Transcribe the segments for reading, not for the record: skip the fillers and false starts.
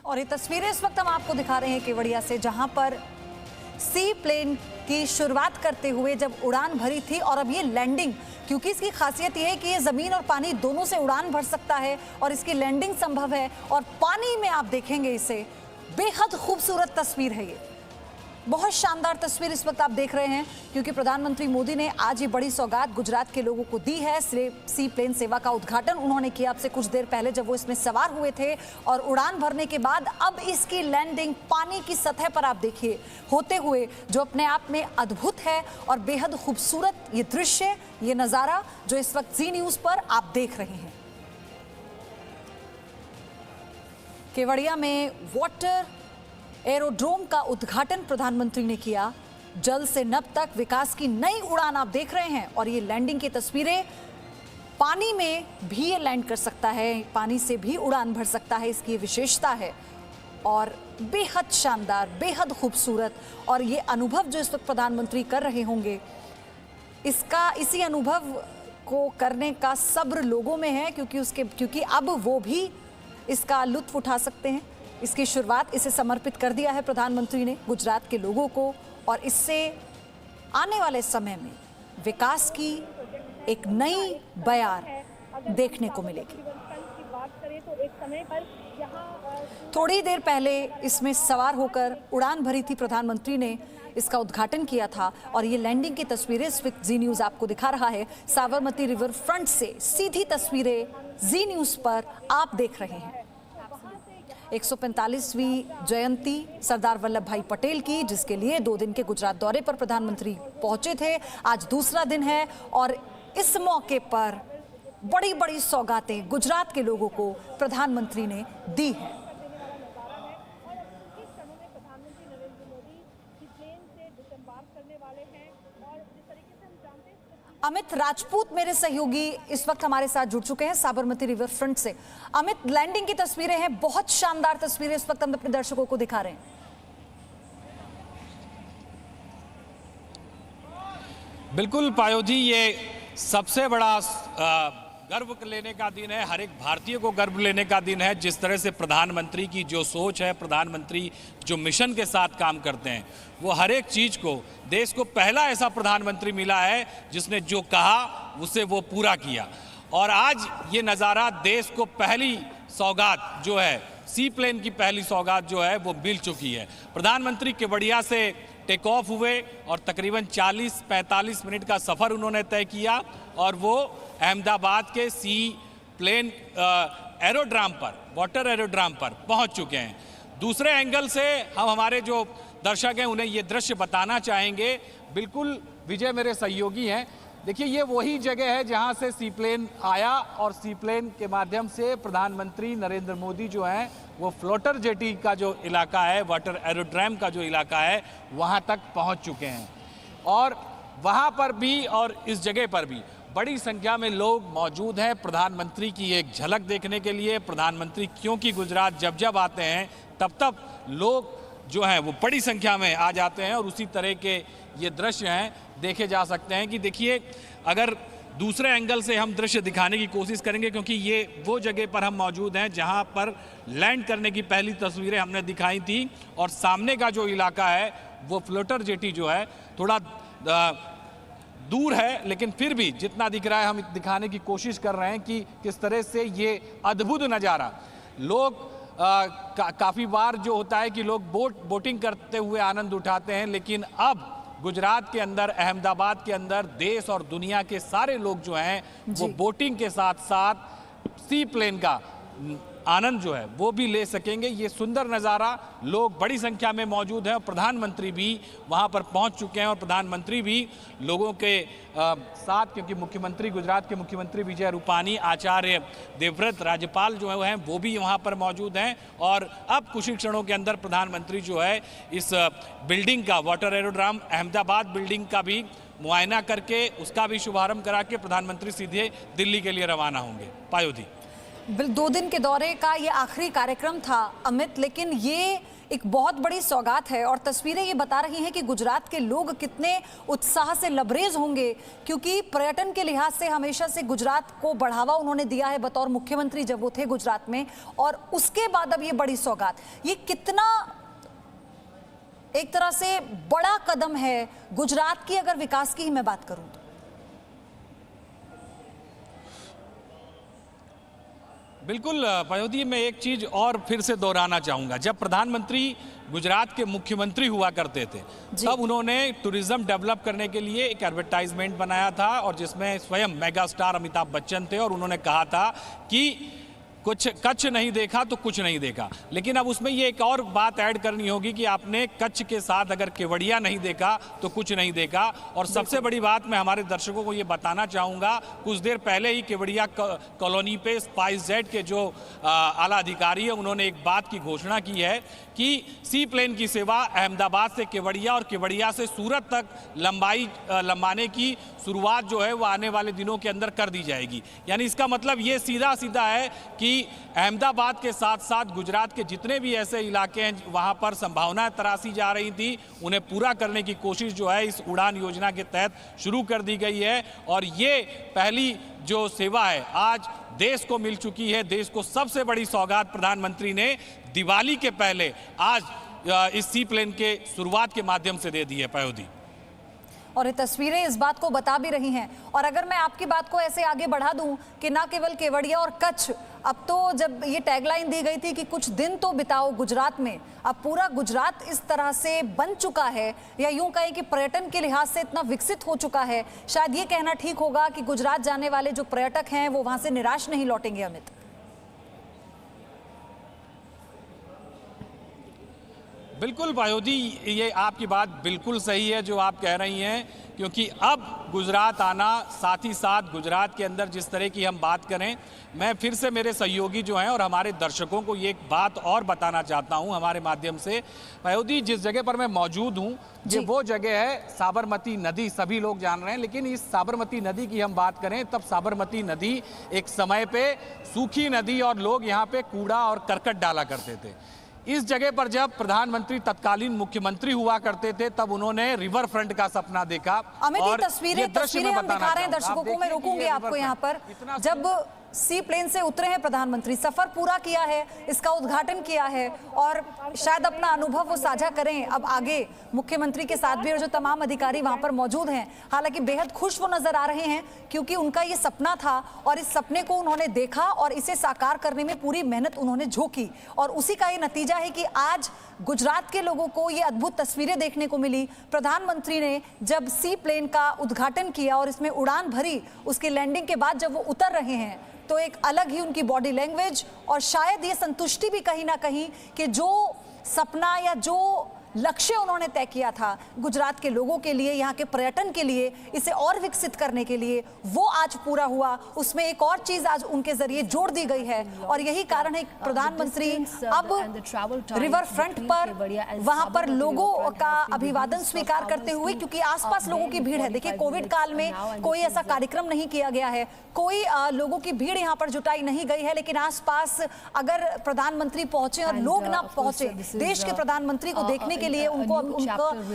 और ये तस्वीरें इस वक्त हम आपको दिखा रहे हैं केवड़िया से, जहां पर सी प्लेन की शुरुआत करते हुए जब उड़ान भरी थी और अब ये लैंडिंग, क्योंकि इसकी खासियत ये है कि ये जमीन और पानी दोनों से उड़ान भर सकता है और इसकी लैंडिंग संभव है। और पानी में आप देखेंगे इसे, बेहद खूबसूरत तस्वीर है ये, बहुत शानदार तस्वीर इस वक्त आप देख रहे हैं, क्योंकि प्रधानमंत्री मोदी ने आज ये बड़ी सौगात गुजरात के लोगों को दी है। सी प्लेन सेवा का उद्घाटन उन्होंने किया अब से कुछ देर पहले, जब वो इसमें सवार हुए थे। और उड़ान भरने के बाद अब इसकी लैंडिंग पानी की सतह पर आप देखिए होते हुए, जो अपने आप में अद्भुत है और बेहद खूबसूरत ये दृश्य, ये नज़ारा जो इस वक्त जी न्यूज़ पर आप देख रहे हैं। केवड़िया में वाटर एरोड्रोम का उद्घाटन प्रधानमंत्री ने किया। जल से नभ तक विकास की नई उड़ान आप देख रहे हैं। और ये लैंडिंग की तस्वीरें, पानी में भी ये लैंड कर सकता है, पानी से भी उड़ान भर सकता है, इसकी विशेषता है। और बेहद शानदार, बेहद खूबसूरत। और ये अनुभव जो इस वक्त प्रधानमंत्री कर रहे होंगे, इसी अनुभव को करने का सब्र लोगों में है, क्योंकि अब वो भी इसका लुत्फ उठा सकते हैं। इसकी शुरुआत, इसे समर्पित कर दिया है प्रधानमंत्री ने गुजरात के लोगों को। और इससे आने वाले समय में विकास की एक नई बयार देखने को मिलेगी। थोड़ी देर पहले इसमें सवार होकर उड़ान भरी थी प्रधानमंत्री ने, इसका उद्घाटन किया था। और ये लैंडिंग की तस्वीरें इस वक्त जी न्यूज़ आपको दिखा रहा है। साबरमती रिवर फ्रंट से सीधी तस्वीरें जी न्यूज़ पर आप देख रहे हैं। 145वीं जयंती सरदार वल्लभ भाई पटेल की, जिसके लिए 2 दिन के गुजरात दौरे पर प्रधानमंत्री पहुंचे थे। आज दूसरा दिन है और इस मौके पर बड़ी बड़ी सौगातें गुजरात के लोगों को प्रधानमंत्री ने दी हैं। अमित राजपूत मेरे सहयोगी इस वक्त हमारे साथ जुड़ चुके हैं साबरमती रिवर फ्रंट से। अमित, लैंडिंग की तस्वीरें हैं, बहुत शानदार तस्वीरें इस वक्त हम अपने दर्शकों को दिखा रहे हैं। बिल्कुल पायो जी, ये सबसे बड़ा गर्व लेने का दिन है, हर एक भारतीय को गर्व लेने का दिन है। जिस तरह से प्रधानमंत्री की जो सोच है, प्रधानमंत्री जो मिशन के साथ काम करते हैं, वो हर एक चीज़ को, देश को पहला ऐसा प्रधानमंत्री मिला है जिसने जो कहा उसे वो पूरा किया। और आज ये नज़ारा, देश को पहली सौगात जो है, सी प्लेन की पहली सौगात जो है वो मिल चुकी है। प्रधानमंत्री केवड़िया से टेक ऑफ हुए और तकरीबन 40-45 मिनट का सफ़र उन्होंने तय किया और वो अहमदाबाद के सी प्लेन एरोड्राम पर, वाटर एरोड्राम पर पहुंच चुके हैं। दूसरे एंगल से हम हमारे जो दर्शक हैं उन्हें ये दृश्य बताना चाहेंगे। बिल्कुल विजय मेरे सहयोगी हैं, देखिए ये वही जगह है जहां से सी प्लेन आया और सी प्लेन के माध्यम से प्रधानमंत्री नरेंद्र मोदी जो हैं वो फ्लोटर जेटी का जो इलाका है, वाटर एरोड्राम का जो इलाका है, वहां तक पहुंच चुके हैं। और वहां पर भी और इस जगह पर भी बड़ी संख्या में लोग मौजूद हैं प्रधानमंत्री की एक झलक देखने के लिए। प्रधानमंत्री क्योंकि गुजरात जब जब आते हैं तब लोग जो हैं वो बड़ी संख्या में आ जाते हैं। और उसी तरह के ये दृश्य हैं, देखे जा सकते हैं कि देखिए, अगर दूसरे एंगल से हम दृश्य दिखाने की कोशिश करेंगे, क्योंकि ये वो जगह पर हम मौजूद हैं जहां पर लैंड करने की पहली तस्वीरें हमने दिखाई थी। और सामने का जो इलाका है वो फ्लोटर जेटी जो है थोड़ा दूर है, लेकिन फिर भी जितना दिख रहा है हम दिखाने की कोशिश कर रहे हैं कि किस तरह से ये अद्भुत नज़ारा। लोग काफ़ी बार जो होता है कि लोग बोटिंग करते हुए आनंद उठाते हैं, लेकिन अब गुजरात के अंदर, अहमदाबाद के अंदर देश और दुनिया के सारे लोग जो हैं वो बोटिंग के साथ साथ सी प्लेन का आनंद जो है वो भी ले सकेंगे। ये सुंदर नज़ारा, लोग बड़ी संख्या में मौजूद हैं और प्रधानमंत्री भी वहाँ पर पहुँच चुके हैं। और प्रधानमंत्री भी लोगों के साथ, क्योंकि मुख्यमंत्री, गुजरात के मुख्यमंत्री विजय रूपानी, आचार्य देवव्रत, राज्यपाल जो है वो भी वहाँ पर मौजूद हैं। और अब कुछ ही क्षणों के अंदर प्रधानमंत्री जो है इस बिल्डिंग का, वाटर एरोड्राम अहमदाबाद बिल्डिंग का भी मुआयना करके, उसका भी शुभारंभ करा के प्रधानमंत्री सीधे दिल्ली के लिए रवाना होंगे। पायो दी, 2 दिन के दौरे का ये आखिरी कार्यक्रम था अमित, लेकिन ये एक बहुत बड़ी सौगात है और तस्वीरें ये बता रही हैं कि गुजरात के लोग कितने उत्साह से लबरेज होंगे, क्योंकि पर्यटन के लिहाज से हमेशा से गुजरात को बढ़ावा उन्होंने दिया है बतौर मुख्यमंत्री जब वो थे गुजरात में, और उसके बाद अब ये बड़ी सौगात, ये कितना एक तरह से बड़ा कदम है गुजरात की, अगर विकास की ही मैं बात करूं तो। बिल्कुल पयोधी, मैं एक चीज और फिर से दोहराना चाहूंगा। जब प्रधानमंत्री गुजरात के मुख्यमंत्री हुआ करते थे तब उन्होंने टूरिज्म डेवलप करने के लिए एक एडवर्टाइजमेंट बनाया था, और जिसमें स्वयं मेगा स्टार अमिताभ बच्चन थे, और उन्होंने कहा था कि कुछ कच्छ नहीं देखा तो कुछ नहीं देखा। लेकिन अब उसमें ये एक और बात ऐड करनी होगी कि आपने कच्छ के साथ अगर केवड़िया नहीं देखा तो कुछ नहीं देखा। और सबसे बड़ी बात मैं हमारे दर्शकों को ये बताना चाहूँगा, कुछ देर पहले ही केवड़िया कॉलोनी पे स्पाइस जेट के जो आला अधिकारी है उन्होंने एक बात की घोषणा की है कि सी प्लेन की सेवा अहमदाबाद से केवड़िया और केवड़िया से सूरत तक लंबाने की शुरुआत जो है वो आने वाले दिनों के अंदर कर दी जाएगी। यानी इसका मतलब ये सीधा सीधा है कि अहमदाबाद के साथ साथ गुजरात के जितने भी ऐसे इलाके हैं वहां पर संभावनाएं तराशी जा रही थी, उन्हें पूरा करने की कोशिश जो है इस उड़ान योजना के तहत शुरू कर दी गई है। और ये पहली जो सेवा है आज देश को मिल चुकी है। देश को सबसे बड़ी सौगात प्रधानमंत्री ने दिवाली के पहले आज इस सी प्लेन के शुरुआत के माध्यम से दे दी है पयोधी। और ये तस्वीरें इस बात को बता भी रही हैं। और अगर मैं आपकी बात को ऐसे आगे बढ़ा दूं कि ना केवल केवड़िया और कच्छ, अब तो जब ये टैगलाइन दी गई थी कि कुछ दिन तो बिताओ गुजरात में, अब पूरा गुजरात इस तरह से बन चुका है, या यूं कहें कि पर्यटन के लिहाज से इतना विकसित हो चुका है, शायद ये कहना ठीक होगा कि गुजरात जाने वाले जो पर्यटक हैं वो वहां से निराश नहीं लौटेंगे। अमित, बिल्कुल पयोधी, ये आपकी बात बिल्कुल सही है जो आप कह रही हैं, क्योंकि अब गुजरात आना, साथ ही साथ गुजरात के अंदर जिस तरह की हम बात करें, मैं फिर से मेरे सहयोगी जो हैं और हमारे दर्शकों को ये एक बात और बताना चाहता हूं हमारे माध्यम से। पयोधी, जिस जगह पर मैं मौजूद हूं ये वो जगह है साबरमती नदी, सभी लोग जान रहे हैं। लेकिन इस साबरमती नदी की हम बात करें तब साबरमती नदी एक समय पे सूखी नदी और लोग यहाँ पे कूड़ा और करकट डाला करते थे। इस जगह पर जब प्रधानमंत्री तत्कालीन मुख्यमंत्री हुआ करते थे तब उन्होंने रिवर फ्रंट का सपना देखा। अमित, ये तस्वीरें हम दिखा रहे हैं दर्शकों को, मैं रोकूंगी आपको यहाँ पर। जब सी प्लेन से उतरे हैं प्रधानमंत्री, सफर पूरा किया है, इसका उद्घाटन किया है और शायद अपना अनुभव वो साझा करें अब आगे मुख्यमंत्री के साथ भी, और जो तमाम अधिकारी वहां पर मौजूद हैं। हालांकि बेहद खुश वो नजर आ रहे हैं क्योंकि उनका ये सपना था और इस सपने को उन्होंने देखा और इसे साकार करने में पूरी मेहनत उन्होंने झोंकी, और उसी का ये नतीजा है कि आज गुजरात के लोगों को ये अद्भुत तस्वीरें देखने को मिली। प्रधानमंत्री ने जब सी प्लेन का उद्घाटन किया और इसमें उड़ान भरी, उसकी लैंडिंग के बाद जब वो उतर रहे हैं तो एक अलग ही उनकी बॉडी लैंग्वेज और शायद ये संतुष्टि भी कहीं ना कहीं कि जो सपना या जो लक्ष्य उन्होंने तय किया था गुजरात के लोगों के लिए, यहाँ के पर्यटन के लिए, इसे और विकसित करने के लिए, वो आज पूरा हुआ। उसमें एक और चीज आज उनके जरिए जोड़ दी गई है और यही कारण है प्रधानमंत्री अब रिवर फ्रंट पर वहां पर लोगों का अभिवादन स्वीकार करते हुए, क्योंकि आसपास लोगों की भीड़ है। देखिए, कोविड काल में कोई ऐसा कार्यक्रम नहीं किया गया है, कोई लोगों की भीड़ यहाँ पर जुटाई नहीं गई है, लेकिन आसपास अगर प्रधानमंत्री पहुंचे और लोग ना पहुंचे देश के प्रधानमंत्री को देखने के लिए, उनको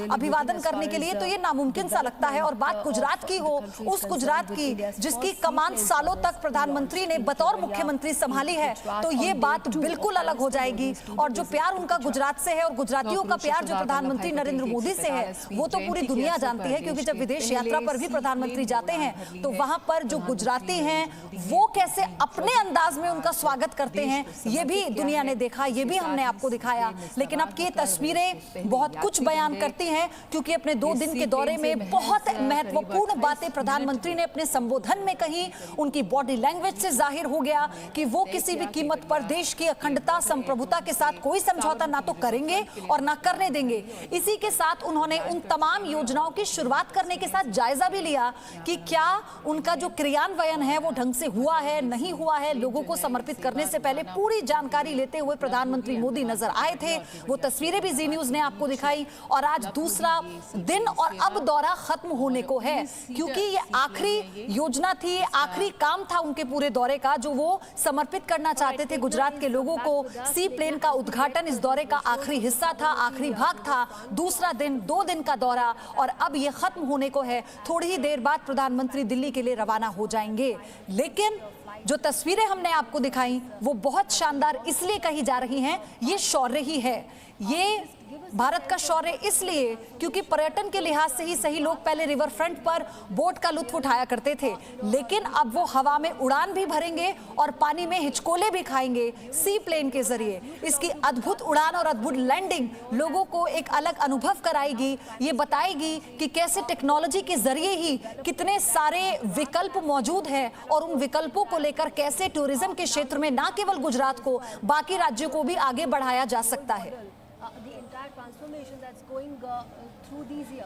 अभिवादन करने के लिए, तो ये नामुमकिन सा लगता है। और बात गुजरात की हो, उस गुजरात की जिसकी कमान सालों तक प्रधानमंत्री ने बतौर मुख्यमंत्री संभाली है, तो ये बात बिल्कुल अलग हो जाएगी। और जो प्यार उनका गुजरात से है और गुजरातियों का प्यार जो प्रधानमंत्री नरेंद्र मोदी से है, वो तो पूरी दुनिया जानती है, क्योंकि जब विदेश यात्रा पर भी प्रधानमंत्री जाते हैं तो वहां पर जो गुजराती हैं वो कैसे अपने अंदाज में उनका स्वागत करते हैं, ये भी दुनिया ने देखा, ये भी हमने आपको दिखाया। लेकिन अब की तस्वीरें बहुत कुछ बयान करती हैं, क्योंकि अपने 2 दिन के दौरे में बहुत महत्वपूर्ण बातें प्रधानमंत्री ने अपने संबोधन में कही। उनकी बॉडी लैंग्वेज से जाहिर हो गया कि वो किसी भी कीमत पर देश की अखंडता, संप्रभुता के साथ कोई समझौता ना तो करेंगे और ना करने देंगे। इसी के साथ उन्होंने उन तमाम योजनाओं की शुरुआत करने के साथ जायजा भी लिया कि क्या उनका जो क्रियान्वयन है वो ढंग से हुआ है, नहीं हुआ है। लोगों को समर्पित करने से पहले पूरी जानकारी लेते हुए प्रधानमंत्री मोदी नजर आए थे। वो तस्वीरें भी जी न्यूज ने आपको दिखाई, और आज दूसरा दिन और अब दौरा खत्म होने को है, क्योंकि ये आखिरी योजना थी, आखिरी काम था उनके पूरे दौरे का जो वो समर्पित करना चाहते थे गुजरात के लोगों को। सी प्लेन का उद्घाटन इस दौरे का आखिरी हिस्सा था, आखिरी भाग था। दूसरा दिन, 2 दिन का दौरा, और अब ये खत्म होने को है। थोड़ी ही देर बाद प्रधानमंत्री दिल्ली के लिए रवाना हो जाएंगे। लेकिन जो तस्वीरें हमने आपको दिखाई वो बहुत शानदार इसलिए कही जा रही हैं, ये शौर्य ही है। ये भारत का शौर्य इसलिए क्योंकि पर्यटन के लिहाज से ही सही लोग पहले रिवर फ्रंट पर बोट का लुत्फ उठाया करते थे, लेकिन अब वो हवा में उड़ान भी भरेंगे और पानी में हिचकोले भी खाएंगे सी प्लेन के जरिए। इसकी अद्भुत उड़ान और अद्भुत लैंडिंग लोगों को एक अलग अनुभव कराएगी। ये बताएगी कि कैसे टेक्नोलॉजी के जरिए ही कितने सारे विकल्प मौजूद हैं और उन विकल्पों को लेकर कैसे टूरिज्म के क्षेत्र में ना केवल गुजरात को, बाकी राज्यों को भी आगे बढ़ाया जा सकता है।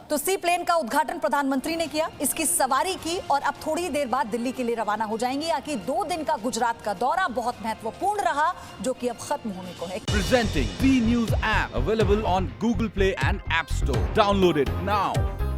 तो सी प्लेन का उद्घाटन प्रधानमंत्री ने किया, इसकी सवारी की, और अब थोड़ी देर बाद दिल्ली के लिए रवाना हो जाएंगे। आखिर 2 दिन का गुजरात का दौरा बहुत महत्वपूर्ण रहा, जो कि अब खत्म होने को है। Presenting B News app available on Google Play and App Store. Download it now.